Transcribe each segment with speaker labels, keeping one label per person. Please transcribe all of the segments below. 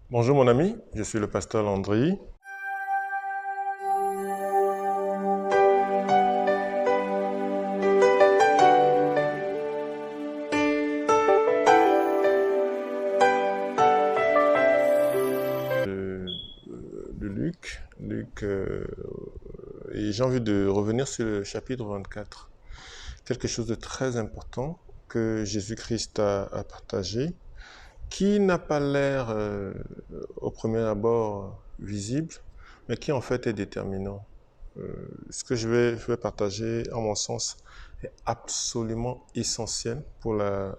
Speaker 1: Bonjour mon ami, je suis le pasteur Landry. De Luc, et j'ai envie de revenir sur le chapitre 24. Quelque chose de très important que Jésus-Christ a partagé, qui n'a pas l'air au premier abord visible, mais qui en fait est déterminant. Ce que je vais partager, en mon sens, est absolument essentiel pour la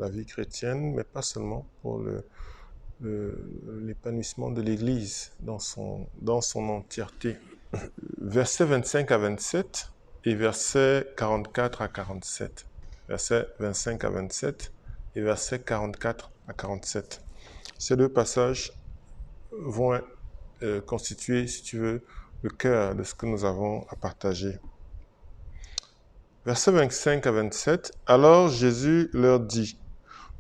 Speaker 1: vie chrétienne, mais pas seulement pour l'épanouissement de l'Église dans son entièreté. Versets 25 à 27 et versets 44 à 47. Versets 25 à 27 et versets 44 à 47. Ces deux passages vont constituer, si tu veux, le cœur de ce que nous avons à partager. Versets 25 à 27. Alors Jésus leur dit: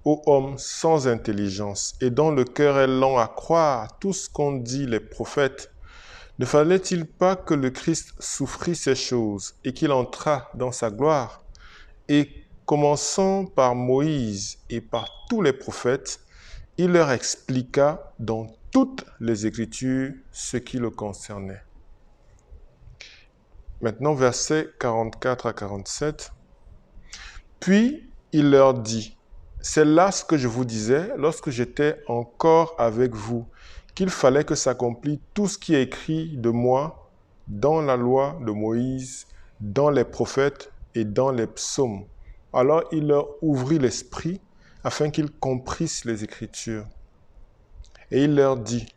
Speaker 1: Ô homme sans intelligence et dont le cœur est lent à croire tout ce qu'ont dit les prophètes, ne fallait-il pas que le Christ souffrit ces choses et qu'il entrât dans sa gloire? Et commençant par Moïse et par tous les prophètes, il leur expliqua dans toutes les Écritures ce qui le concernait. Maintenant, versets 44 à 47. Puis il leur dit: C'est là ce que je vous disais lorsque j'étais encore avec vous, qu'il fallait que s'accomplisse tout ce qui est écrit de moi dans la loi de Moïse, dans les prophètes et dans les psaumes. Alors il leur ouvrit l'esprit afin qu'ils comprissent les Écritures. Et il leur dit: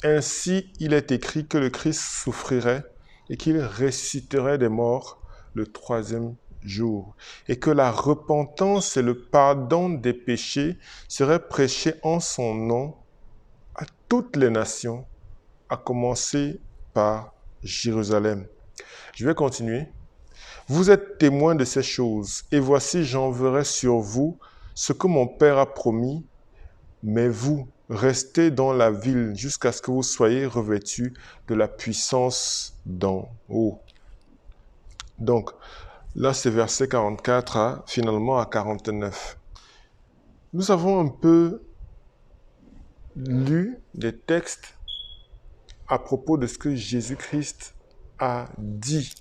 Speaker 1: Ainsi il est écrit que le Christ souffrirait et qu'il ressusciterait des morts le troisième jour, et que la repentance et le pardon des péchés seraient prêchés en son nom à toutes les nations, à commencer par Jérusalem. Je vais continuer. Vous êtes témoins de ces choses, et voici j'enverrai sur vous ce que mon Père a promis, mais vous, restez dans la ville jusqu'à ce que vous soyez revêtus de la puissance d'en haut. Donc, là, c'est verset 44 finalement à 49. Nous avons un peu lu des textes à propos de ce que Jésus-Christ a dit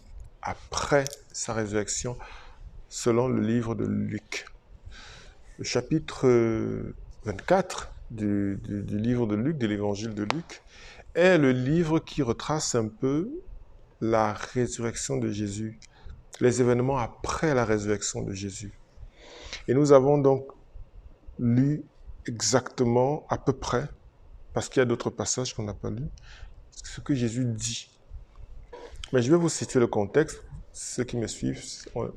Speaker 1: après sa résurrection selon le livre de Luc. Le chapitre 24 du livre de Luc, de l'évangile de Luc, est le livre qui retrace un peu la résurrection de Jésus, les événements après la résurrection de Jésus. Et nous avons donc lu exactement, à peu près, parce qu'il y a d'autres passages qu'on n'a pas lus, ce que Jésus dit. Mais je vais vous situer le contexte. Ceux qui me suivent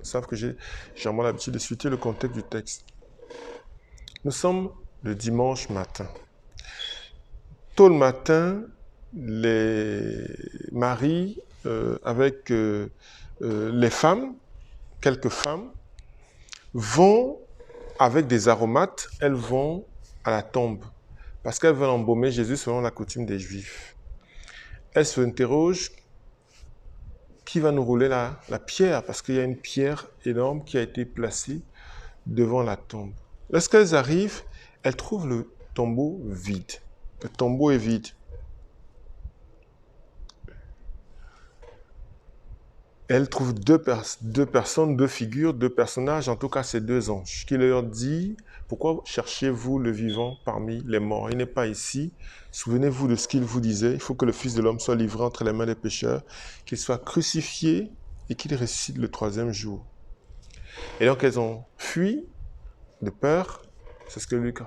Speaker 1: savent que j'ai généralement l'habitude de situer le contexte du texte. Nous sommes le dimanche matin. Tôt le matin, les maris, avec les femmes, quelques femmes, vont avec des aromates, elles vont à la tombe, parce qu'elles veulent embaumer Jésus selon la coutume des Juifs. Elles s'interrogent: qui va nous rouler la pierre? Parce qu'il y a une pierre énorme qui a été placée devant la tombe. Lorsqu'elles arrivent, elles trouvent le tombeau vide. Le tombeau est vide. Elle trouve deux personnes, deux figures, deux personnages, en tout cas ces deux anges, qui leur dit: pourquoi cherchez-vous le vivant parmi les morts? Il n'est pas ici. Souvenez-vous de ce qu'il vous disait: il faut que le Fils de l'homme soit livré entre les mains des pécheurs, qu'il soit crucifié et qu'il ressuscite le troisième jour. Et donc elles ont fui de peur, c'est ce que Luc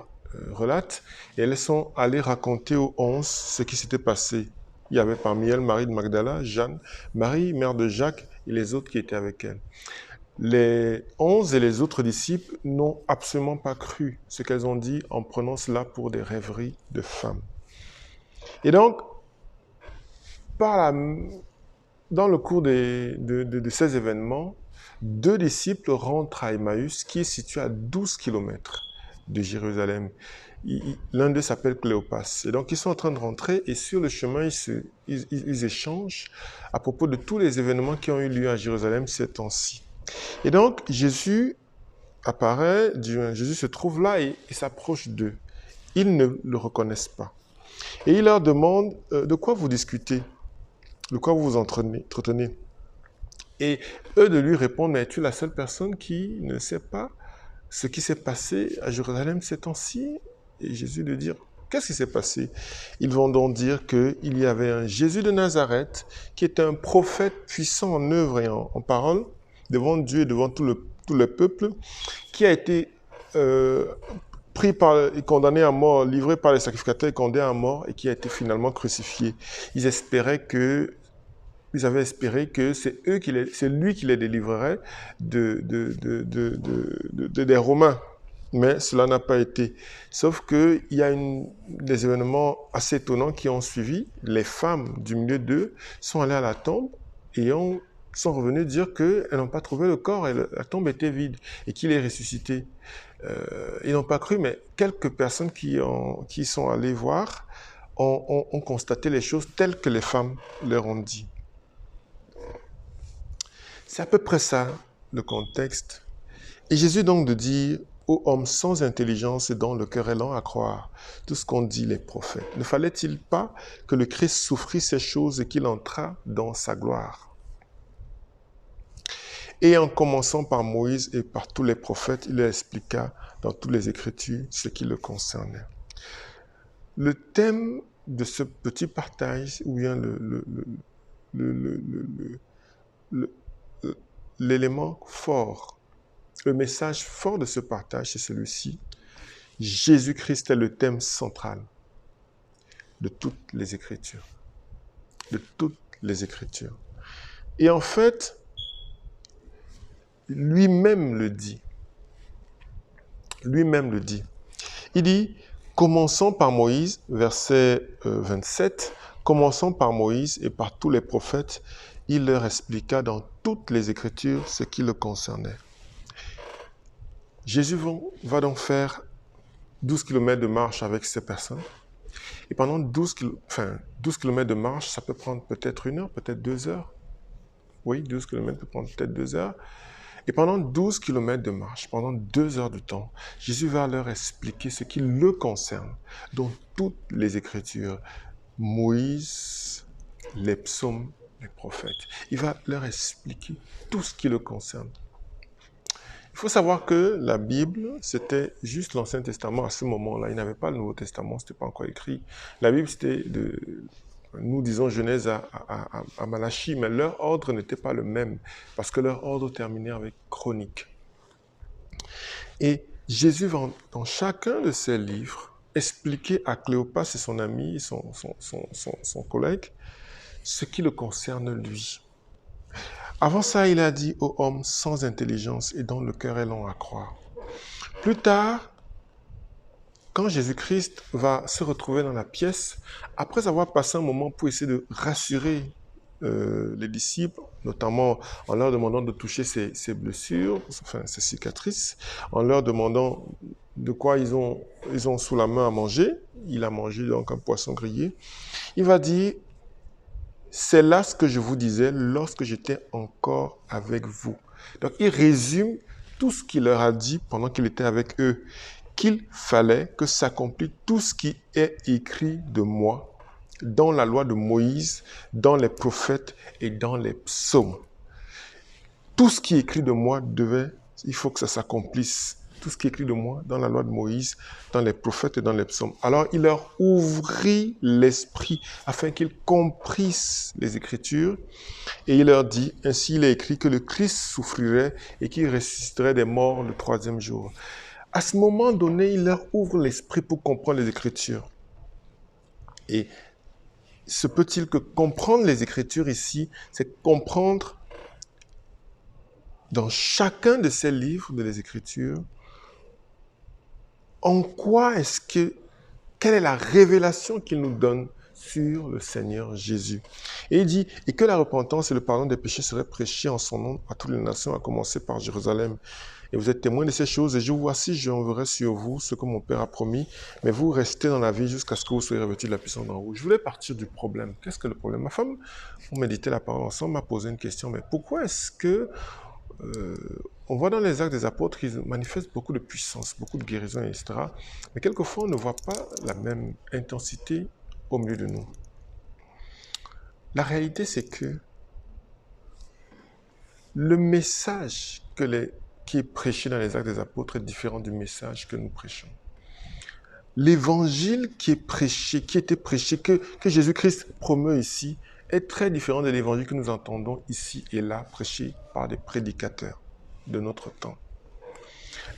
Speaker 1: relate, et elles sont allées raconter aux 11 ce qui s'était passé. Il y avait parmi elles Marie de Magdala, Jeanne, Marie, mère de Jacques, et les autres qui étaient avec elle. Les 11 et les autres disciples n'ont absolument pas cru ce qu'elles ont dit en prenant cela pour des rêveries de femmes. Et donc, dans le cours de ces événements, deux disciples rentrent à Emmaüs, qui est situé à 12 km. de Jérusalem. L'un d'eux s'appelle Cléopas. Et donc, ils sont en train de rentrer et sur le chemin, ils échangent à propos de tous les événements qui ont eu lieu à Jérusalem ces temps-ci. Et donc, Jésus apparaît, Jésus se trouve là et s'approche d'eux. Ils ne le reconnaissent pas. Et il leur demande de quoi vous discutez, de quoi vous vous entretenez. Et eux de lui répondent, mais es-tu la seule personne qui ne sait pas ce qui s'est passé à Jérusalem ces temps-ci? Et Jésus de dire, qu'est-ce qui s'est passé? Ils vont donc dire qu'il y avait un Jésus de Nazareth qui était un prophète puissant en œuvre et en parole, devant Dieu et devant tout le peuple, qui a été pris et condamné à mort, livré par les sacrificateurs et condamné à mort, et qui a été finalement crucifié. Ils avaient espéré que c'est lui qui les délivrerait des Romains. Mais cela n'a pas été. Sauf qu'il y a des événements assez étonnants qui ont suivi. Les femmes du milieu d'eux sont allées à la tombe et sont revenues dire qu'elles n'ont pas trouvé le corps et la tombe était vide et qu'il est ressuscité. Ils n'ont pas cru, mais quelques personnes qui sont allées voir ont constaté les choses telles que les femmes leur ont dit. C'est à peu près ça, le contexte. Et Jésus donc de dire aux hommes sans intelligence et dont le cœur est lent à croire tout ce qu'ont dit les prophètes. Ne fallait-il pas que le Christ souffrit ces choses et qu'il entrât dans sa gloire? Et en commençant par Moïse et par tous les prophètes, il leur expliqua dans toutes les Écritures ce qui le concernait. Le thème de ce petit partage, ou bien l'élément fort, le message fort de ce partage, c'est celui-ci. Jésus-Christ est le thème central de toutes les Écritures. De toutes les Écritures. Et en fait, lui-même le dit. Lui-même le dit. Il dit, commençons par Moïse, verset 27, commençons par Moïse et par tous les prophètes, il leur expliqua dans toutes les Écritures ce qui le concernait. Jésus va donc faire 12 km de marche avec ces personnes. Et pendant 12 km de marche, ça peut prendre peut-être 1 heure, peut-être 2 heures. Oui, 12 km peut prendre peut-être 2 heures. Et pendant 12 km de marche, pendant 2 heures de temps, Jésus va leur expliquer ce qui le concerne, dans toutes les Écritures. Moïse, les psaumes, les prophètes. Il va leur expliquer tout ce qui le concerne. Il faut savoir que la Bible, c'était juste l'Ancien Testament à ce moment-là. Il n'y avait pas le Nouveau Testament, ce n'était pas encore écrit. La Bible, c'était nous disons Genèse à Malachie, mais leur ordre n'était pas le même, parce que leur ordre terminait avec Chronique. Et Jésus va, dans chacun de ses livres, expliquer à Cléopas et son ami, son collègue, ce qui le concerne lui. Avant ça, il a dit aux hommes sans intelligence et dont le cœur est long à croire. Plus tard, quand Jésus-Christ va se retrouver dans la pièce, après avoir passé un moment pour essayer de rassurer les disciples, notamment en leur demandant de toucher ses blessures, enfin ses cicatrices, en leur demandant de quoi ils ont sous la main à manger, il a mangé donc un poisson grillé, il va dire, c'est là ce que je vous disais lorsque j'étais encore avec vous. Donc il résume tout ce qu'il leur a dit pendant qu'il était avec eux, qu'il fallait que s'accomplisse tout ce qui est écrit de moi dans la loi de Moïse, dans les prophètes et dans les psaumes. Tout ce qui est écrit de moi il faut que ça s'accomplisse. Tout ce qui est écrit de moi dans la loi de Moïse, dans les prophètes et dans les psaumes. Alors il leur ouvrit l'esprit afin qu'ils comprissent les Écritures et il leur dit, ainsi il est écrit que le Christ souffrirait et qu'il ressusciterait des morts le 3e jour. À ce moment donné, il leur ouvre l'esprit pour comprendre les Écritures. Et se peut-il que comprendre les Écritures ici, c'est comprendre dans chacun de ces livres de les Écritures, quelle est la révélation qu'il nous donne sur le Seigneur Jésus. Et il dit, et que la repentance et le pardon des péchés seraient prêchés en son nom à toutes les nations, à commencer par Jérusalem. Et vous êtes témoin de ces choses. Et je vois si j'enverrai sur vous ce que mon Père a promis. Mais vous restez dans la vie jusqu'à ce que vous soyez revêtus de la puissance d'en haut. Je voulais partir du problème. Qu'est-ce que le problème? Ma femme, on méditait la parole ensemble, m'a posé une question. Mais pourquoi est-ce que on voit dans les actes des apôtres qu'ils manifestent beaucoup de puissance, beaucoup de guérison, etc. Mais quelquefois, on ne voit pas la même intensité au milieu de nous. La réalité, c'est que le message qui est prêché dans les actes des apôtres est différent du message que nous prêchons. L'évangile qui est prêché, que Jésus-Christ promeut ici, est très différent de l'évangile que nous entendons ici et là, prêché par des prédicateurs de notre temps.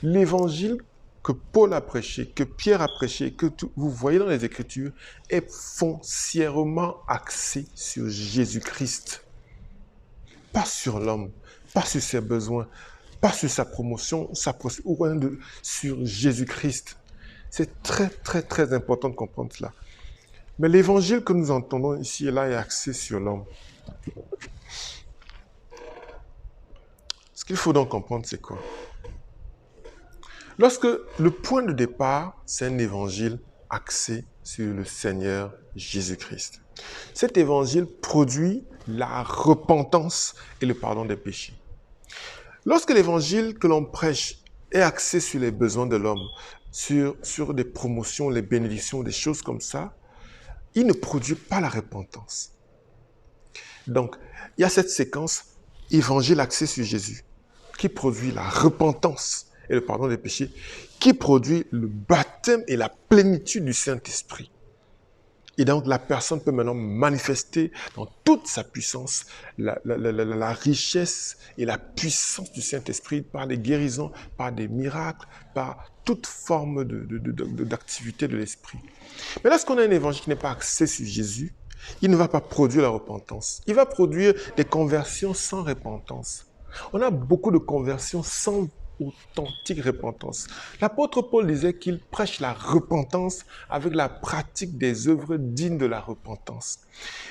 Speaker 1: L'évangile que Paul a prêché, que Pierre a prêché, vous voyez dans les Écritures, est foncièrement axé sur Jésus-Christ. Pas sur l'homme, pas sur ses besoins, pas sur sa promotion, sur Jésus-Christ. C'est très, très, très important de comprendre cela. Mais l'évangile que nous entendons ici et là est axé sur l'homme. Ce qu'il faut donc comprendre, c'est quoi? Lorsque le point de départ, c'est un évangile axé sur le Seigneur Jésus-Christ. Cet évangile produit la repentance et le pardon des péchés. Lorsque l'évangile que l'on prêche est axé sur les besoins de l'homme, sur des promotions, les bénédictions, des choses comme ça, il ne produit pas la repentance. Donc, il y a cette séquence évangile axé sur Jésus qui produit la repentance et le pardon des péchés, qui produit le baptême et la plénitude du Saint-Esprit. Et donc, la personne peut maintenant manifester dans toute sa puissance la richesse et la puissance du Saint-Esprit par les guérisons, par des miracles, par toute forme d'activité de l'Esprit. Mais lorsqu'on a un évangile qui n'est pas axé sur Jésus, il ne va pas produire la repentance. Il va produire des conversions sans repentance. On a beaucoup de conversions sans authentique repentance. L'apôtre Paul disait qu'il prêche la repentance avec la pratique des œuvres dignes de la repentance.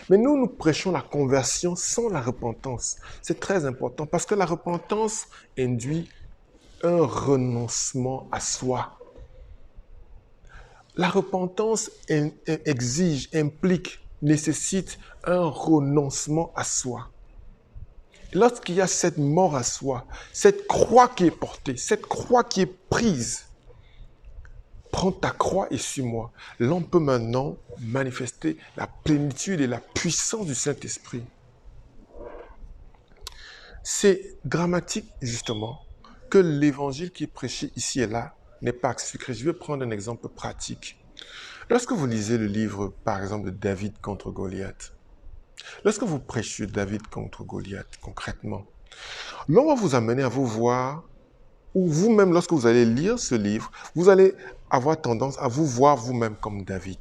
Speaker 1: Mais nous prêchons la conversion sans la repentance. C'est très important parce que la repentance induit un renoncement à soi. La repentance implique, nécessite un renoncement à soi. Lorsqu'il y a cette mort à soi, cette croix qui est portée, cette croix qui est prise, prends ta croix et suis-moi. Là, on peut maintenant manifester la plénitude et la puissance du Saint-Esprit. C'est dramatique, justement, que l'évangile qui est prêché ici et là n'est pas axé sur Christ. Je vais prendre un exemple pratique. Lorsque vous lisez le livre, par exemple, de David contre Goliath, lorsque vous prêchez David contre Goliath, concrètement, l'on va vous amener à vous voir, ou vous-même, lorsque vous allez lire ce livre, vous allez avoir tendance à vous voir vous-même comme David.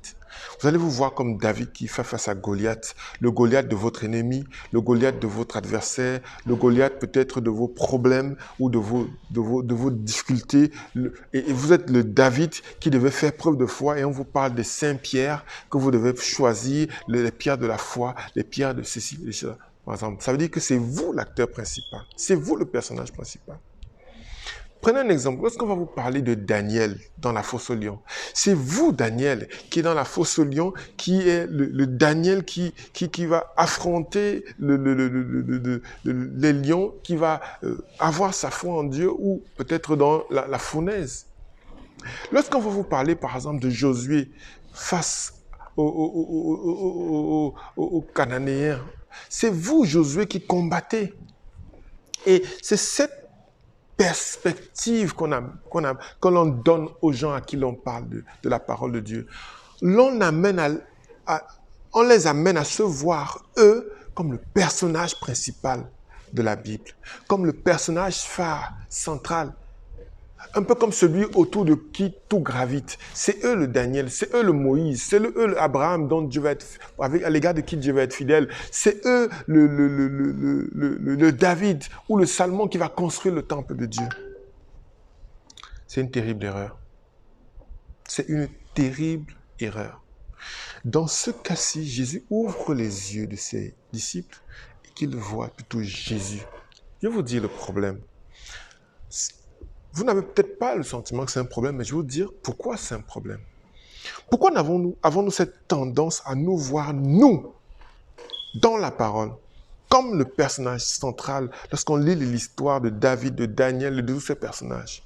Speaker 1: Vous allez vous voir comme David qui fait face à Goliath, le Goliath de votre ennemi, le Goliath de votre adversaire, le Goliath peut-être de vos problèmes ou de vos difficultés. Et vous êtes le David qui devait faire preuve de foi et on vous parle des saints pierres que vous devez choisir, les pierres de la foi, les pierres de ceci, les choses. Par exemple, ça veut dire que c'est vous l'acteur principal, c'est vous le personnage principal. Prenez un exemple. Lorsqu'on va vous parler de Daniel dans la fosse aux lions, c'est vous, Daniel, qui est dans la fosse aux lions, qui est le Daniel qui va affronter les lions, qui va avoir sa foi en Dieu ou peut-être dans la fournaise. Lorsqu'on va vous parler, par exemple, de Josué face aux Cananéens, c'est vous, Josué, qui combattez. Et c'est cette perspective que l'on donne aux gens à qui l'on parle de la parole de Dieu. On les amène à se voir, eux, comme le personnage principal de la Bible, comme le personnage phare, central, un peu comme celui autour de qui tout gravite. C'est eux le Daniel, c'est eux le Moïse, c'est eux le Abraham dont Dieu va être, à l'égard de qui Dieu va être fidèle. C'est eux le David ou le Salomon qui va construire le temple de Dieu. C'est une terrible erreur. C'est une terrible erreur. Dans ce cas-ci, Jésus ouvre les yeux de ses disciples et qu'ils voient plutôt Jésus. Je vais vous dire le problème. Vous n'avez peut-être pas le sentiment que c'est un problème, mais je vais vous dire pourquoi c'est un problème. Pourquoi avons-nous cette tendance à nous voir, nous, dans la parole, comme le personnage central, lorsqu'on lit l'histoire de David, de Daniel, de tous ces personnages?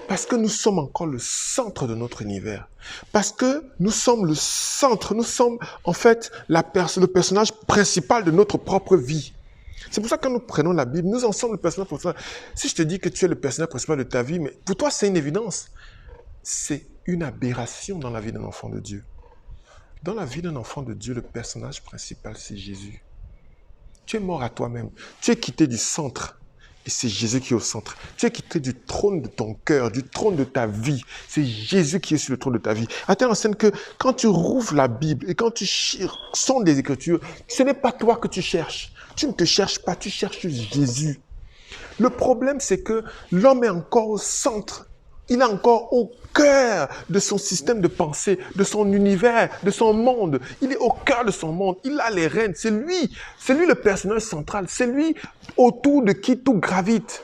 Speaker 1: Parce que nous sommes encore le centre de notre univers. Parce que nous sommes le centre, nous sommes en fait le personnage principal de notre propre vie. C'est pour ça que quand nous prenons la Bible, nous en sommes le personnage principal. Si je te dis que tu es le personnage principal de ta vie, mais pour toi c'est une évidence. C'est une aberration dans la vie d'un enfant de Dieu. Dans la vie d'un enfant de Dieu, le personnage principal, c'est Jésus. Tu es mort à toi-même. Tu es quitté du centre. Et c'est Jésus qui est au centre. Tu es quitté du trône de ton cœur, du trône de ta vie. C'est Jésus qui est sur le trône de ta vie. À telle enseigne que quand tu rouvres la Bible et quand tu sondes les Écritures, ce n'est pas toi que tu cherches. Tu ne te cherches pas, tu cherches Jésus. Le problème, c'est que l'homme est encore au centre. Il est encore au cœur de son système de pensée, de son univers, de son monde. Il est au cœur de son monde. Il a les rênes. C'est lui le personnage central. C'est lui autour de qui tout gravite.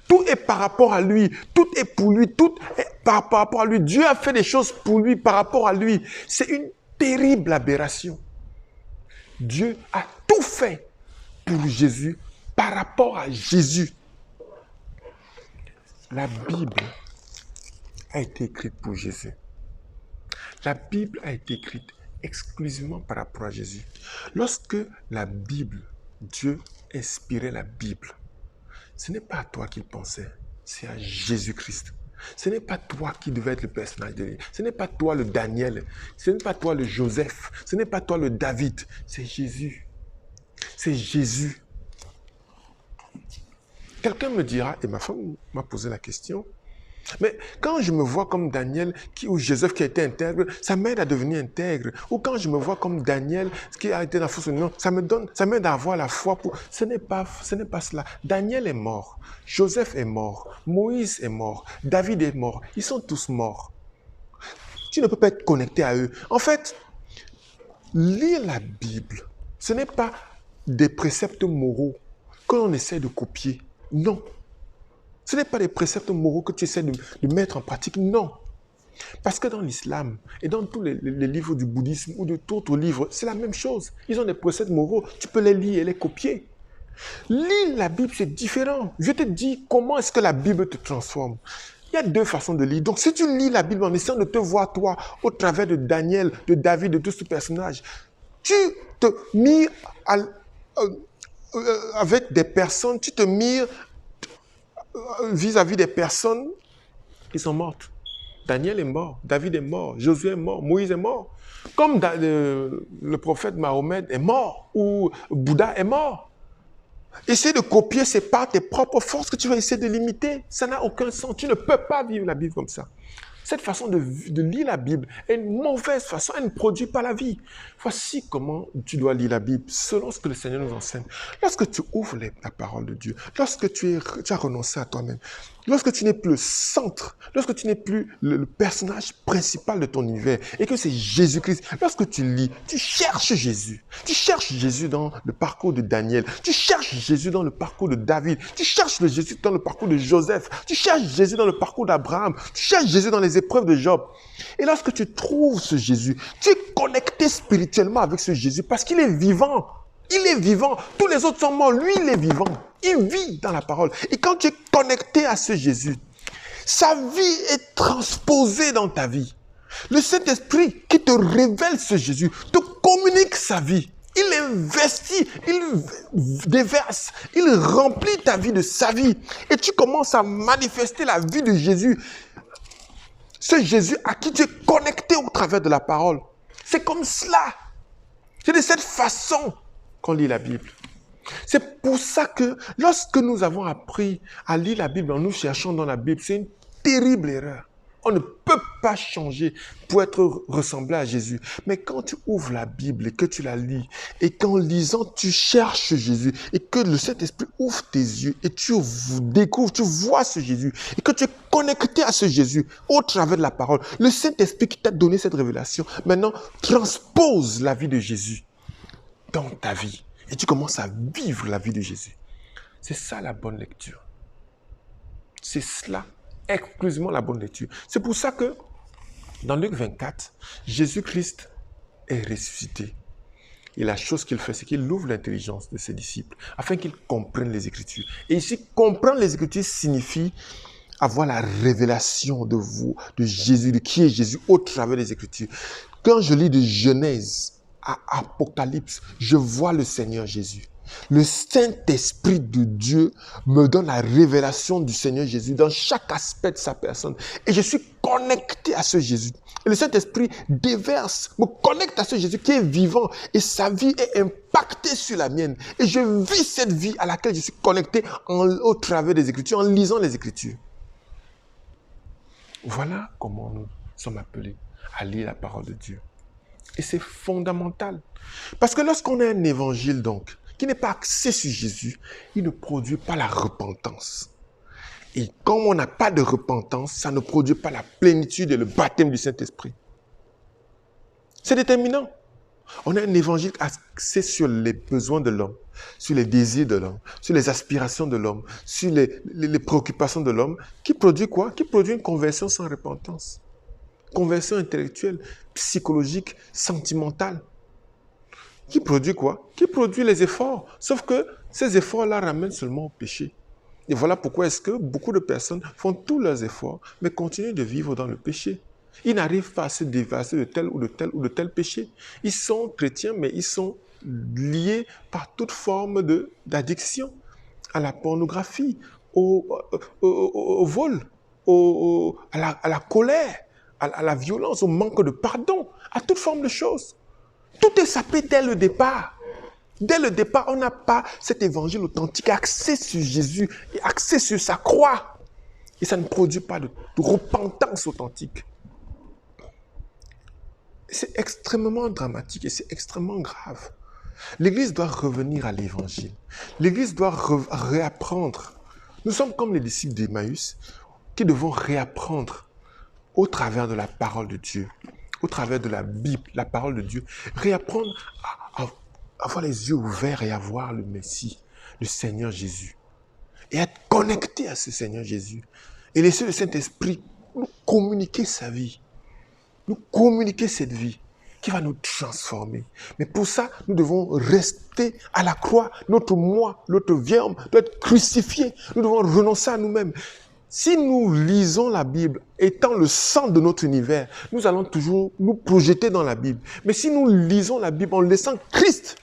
Speaker 1: Tout est par rapport à lui. Tout est pour lui. Tout est par rapport à lui. Dieu a fait des choses pour lui, par rapport à lui. C'est une terrible aberration. Dieu a tout fait pour Jésus, par rapport à Jésus. La Bible a été écrite pour Jésus. La Bible a été écrite exclusivement par rapport à Jésus. Lorsque la Bible, Dieu inspirait la Bible, ce n'est pas à toi qu'il pensait, c'est à Jésus-Christ. Ce n'est pas toi qui devais être le personnage de lui. Ce n'est pas toi le Daniel. Ce n'est pas toi le Joseph. Ce n'est pas toi le David. C'est Jésus. C'est Jésus. Quelqu'un me dira, et ma femme m'a posé la question, mais quand je me vois comme Daniel ou Joseph qui a été intègre, ça m'aide à devenir intègre. Ou quand je me vois comme Daniel qui a été dans la fausse union, ça m'aide à avoir la foi pour... Ce n'est pas cela. Daniel est mort. Joseph est mort. Moïse est mort. David est mort. Ils sont tous morts. Tu ne peux pas être connecté à eux. En fait, lire la Bible, ce n'est pas des préceptes moraux que l'on essaie de copier. Non. Ce n'est pas des préceptes moraux que tu essaies de mettre en pratique, non. Parce que dans l'islam et dans tous les livres du bouddhisme ou de d'autres livres, c'est la même chose. Ils ont des préceptes moraux, tu peux les lire et les copier. Lire la Bible, c'est différent. Je te dis comment est-ce que la Bible te transforme. Il y a deux façons de lire. Donc si tu lis la Bible en essayant de te voir toi au travers de Daniel, de David, de tous ces personnages, tu te mires avec des personnes, tu te mires vis-à-vis des personnes qui sont mortes. Daniel est mort, David est mort, Josué est mort, Moïse est mort. Comme le prophète Mahomet est mort ou Bouddha est mort. Essayer de copier, c'est par tes propres forces que tu vas essayer de limiter. Ça n'a aucun sens. Tu ne peux pas vivre la Bible comme ça. Cette façon de lire la Bible est une mauvaise façon, elle ne produit pas la vie. Voici comment tu dois lire la Bible, selon ce que le Seigneur nous enseigne. Lorsque tu ouvres la parole de Dieu, lorsque tu as renoncé à toi-même, lorsque tu n'es plus le centre, lorsque tu n'es plus le personnage principal de ton univers, et que c'est Jésus-Christ, lorsque tu lis, tu cherches Jésus. Tu cherches Jésus dans le parcours de Daniel, tu cherches Jésus dans le parcours de David, tu cherches Jésus dans le parcours de Joseph, tu cherches Jésus dans le parcours d'Abraham, tu cherches Jésus dans les épreuves de Job. Et lorsque tu trouves ce Jésus, tu es connecté spirituellement avec ce Jésus parce qu'il est vivant. Il est vivant. Tous les autres sont morts. Lui, il est vivant. Il vit dans la parole. Et quand tu es connecté à ce Jésus, sa vie est transposée dans ta vie. Le Saint-Esprit qui te révèle ce Jésus te communique sa vie. Il investit, il déverse, il remplit ta vie de sa vie. Et tu commences à manifester la vie de Jésus. Ce Jésus à qui tu es connecté au travers de la parole. C'est comme cela. C'est de cette façon qu'on lit la Bible. C'est pour ça que lorsque nous avons appris à lire la Bible en nous cherchant dans la Bible, c'est une terrible erreur. On ne peut pas changer pour être ressemblé à Jésus. Mais quand tu ouvres la Bible et que tu la lis, et qu'en lisant, tu cherches Jésus, et que le Saint-Esprit ouvre tes yeux, et tu découvres, tu vois ce Jésus, et que tu es connecté à ce Jésus au travers de la parole, le Saint-Esprit qui t'a donné cette révélation, maintenant, transpose la vie de Jésus dans ta vie. Et tu commences à vivre la vie de Jésus. C'est ça la bonne lecture. C'est cela exclusivement la bonne lecture. C'est pour ça que dans Luc 24, Jésus-Christ est ressuscité. Et la chose qu'il fait, c'est qu'il ouvre l'intelligence de ses disciples afin qu'ils comprennent les Écritures. Et ici, comprendre les Écritures signifie avoir la révélation de vous, de Jésus, de qui est Jésus au travers des Écritures. Quand je lis de Genèse à Apocalypse, je vois le Seigneur Jésus. Le Saint-Esprit de Dieu me donne la révélation du Seigneur Jésus dans chaque aspect de sa personne. Et je suis connecté à ce Jésus. Et le Saint-Esprit déverse, me connecte à ce Jésus qui est vivant. Et sa vie est impactée sur la mienne. Et je vis cette vie à laquelle je suis connecté au travers des Écritures, en lisant les Écritures. Voilà comment nous sommes appelés à lire la parole de Dieu. Et c'est fondamental. Parce que lorsqu'on a un évangile, donc, qui n'est pas axé sur Jésus, il ne produit pas la repentance. Et comme on n'a pas de repentance, ça ne produit pas la plénitude et le baptême du Saint-Esprit. C'est déterminant. On a un évangile axé sur les besoins de l'homme, sur les désirs de l'homme, sur les aspirations de l'homme, sur les préoccupations de l'homme, qui produit quoi? Qui produit une conversion sans repentance. Conversion intellectuelle, psychologique, sentimentale. Qui produit quoi? Qui produit les efforts. Sauf que ces efforts-là ramènent seulement au péché. Et voilà pourquoi est-ce que beaucoup de personnes font tous leurs efforts, mais continuent de vivre dans le péché. Ils n'arrivent pas à se débarrasser de tel ou de tel péché. Ils sont chrétiens, mais ils sont liés par toute forme d'addiction à la pornographie, au vol, à la colère, à la violence, au manque de pardon, à toute forme de choses. Tout est sapé dès le départ. Dès le départ, on n'a pas cet évangile authentique axé sur Jésus et axé sur sa croix. Et ça ne produit pas de repentance authentique. C'est extrêmement dramatique et c'est extrêmement grave. L'Église doit revenir à l'évangile. L'Église doit réapprendre. Nous sommes comme les disciples d'Emmaüs qui devons réapprendre au travers de la parole de Dieu, au travers de la Bible, la parole de Dieu, réapprendre à avoir les yeux ouverts et à voir le Messie, le Seigneur Jésus. Et être connecté à ce Seigneur Jésus. Et laisser le Saint-Esprit nous communiquer sa vie, nous communiquer cette vie qui va nous transformer. Mais pour ça, nous devons rester à la croix. Notre moi, notre vieil homme doit être crucifié. Nous devons renoncer à nous-mêmes. Si nous lisons la Bible étant le centre de notre univers, nous allons toujours nous projeter dans la Bible. Mais si nous lisons la Bible en laissant Christ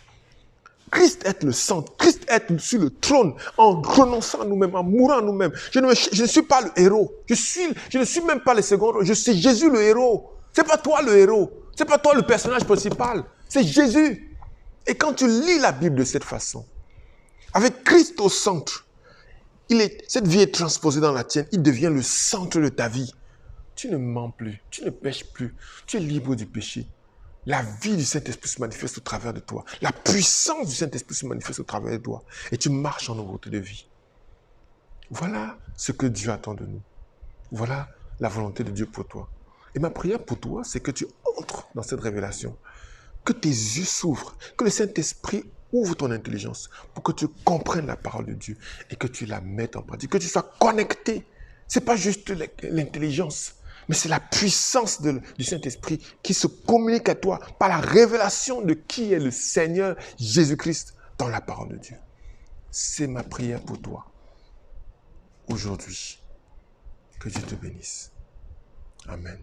Speaker 1: être le centre, Christ être sur le trône, en renonçant à nous-mêmes, en mourant à nous-mêmes. Je ne suis pas le héros. Je ne suis même pas le second rôle. C'est Jésus le héros. C'est pas toi le héros. C'est pas toi le personnage principal. C'est Jésus. Et quand tu lis la Bible de cette façon, avec Christ au centre, cette vie est transposée dans la tienne. Il devient le centre de ta vie. Tu ne mens plus. Tu ne pêches plus. Tu es libre du péché. La vie du Saint-Esprit se manifeste au travers de toi. La puissance du Saint-Esprit se manifeste au travers de toi. Et tu marches en nouveauté de vie. Voilà ce que Dieu attend de nous. Voilà la volonté de Dieu pour toi. Et ma prière pour toi, c'est que tu entres dans cette révélation. Que tes yeux s'ouvrent. Que le Saint-Esprit ouvre ton intelligence pour que tu comprennes la parole de Dieu et que tu la mettes en pratique. Que tu sois connecté. Ce n'est pas juste l'intelligence, mais c'est la puissance du Saint-Esprit qui se communique à toi par la révélation de qui est le Seigneur Jésus-Christ dans la parole de Dieu. C'est ma prière pour toi aujourd'hui. Que Dieu te bénisse. Amen.